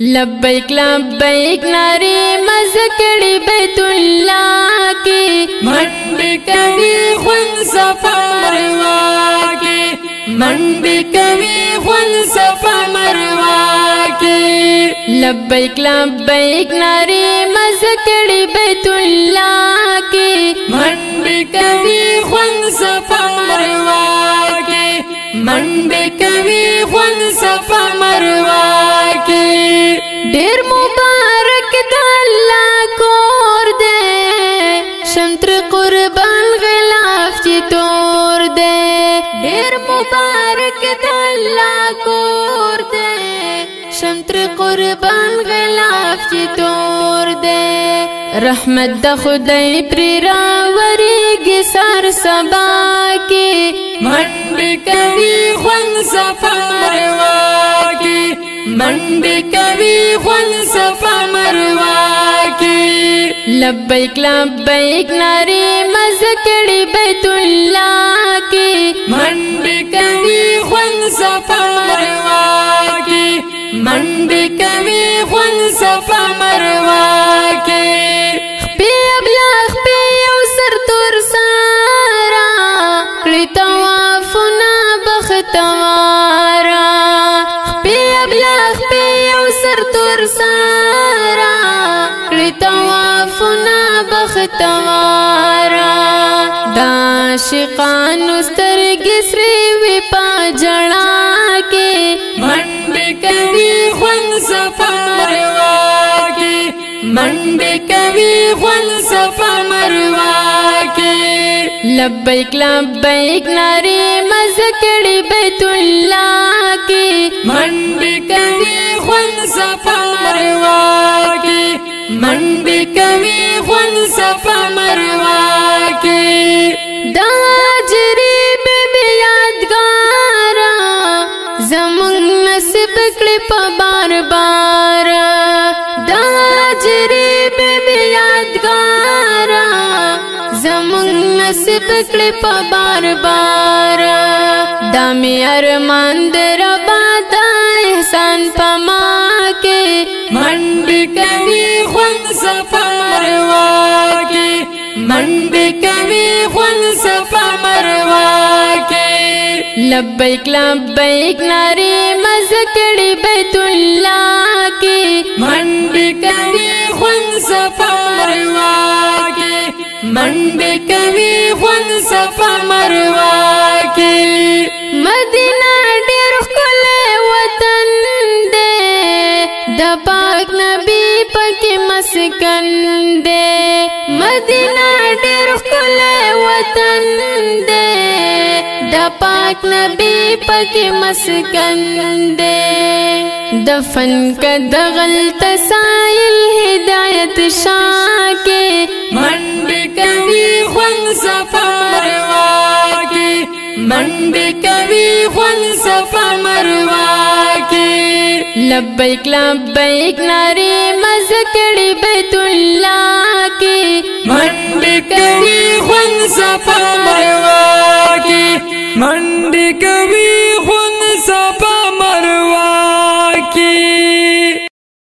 لبیک لبیک ناری مزکڑی بیت اللہ کی منڈی کوي خون صفا مروا کی منڈی کوي خون صفا مروا کی لبیک لبیک ناری مزکڑی بیت اللہ کی منڈی کوي خون صفا مروا کی منڈی کوي خون صفا مروا کی ډیر مبارک د الله کور دے شمتر قربان غلاف چی تور دے ډیر مبارک د الله کور دے شمتر قربان غلاف چی تور دے رحمت د خدای پری راوریږي سر سبا کې منډي کوي خون صفا مروا کی منڈی کوي خون صفا مروا کی لبیک لبیک ناری مزکڑی بیت اللہ کی منڈی کوي خون صفا مروا کی منڈی کوي خون صفا مروا کی خپی ابلاغ پی او سر تور سارا کڑی توافنا بختوارا خپی ابلاغ پی او سر تور سارا کڑی توافنا بختوارا دا شقانو سترگی سریوی پا جڑا کے منڈی کوي خون صفا مروا کی منڈی کوي خون صفا مروا کی لبیک لبیک ناری مزکڑی بیت اللہ کی منڈی کوي خون صفا مروا کی منڈی کوي خون صفا مروا کی دا جری بی یادگارا زمون نصیب کڑی پا بار بارا دا جری بی یادگارا زمون نصیب کڑی پا بار بارا دا می ارمان در بادا احسان پا ما کے منڈی کوي خون صفا مروا کی منڈی کوي خون صفا مروا کی لبیک لبیک ناری مزکڑی بیت اللہ کی منڈی کوي خون صفا مروا کی منڈی کوي خون صفا مروا کی مدینہ ډیر ښکلی وطن دے د پاک نبی پکی مسکن دے مدینہ ډیر ښکلی وطن دے د پاک نبی پکی مسکن دے دفن کد غلط سائل ہدایت شاہ کے منڈی کوي خون صفا مروا کی منڈی کوي خون صفا مروا کی لبیک لبیک ناری مزکڑی بیت اللہ کی منڈی کوي خون صفا مروا کی منڈی کوي خون صفا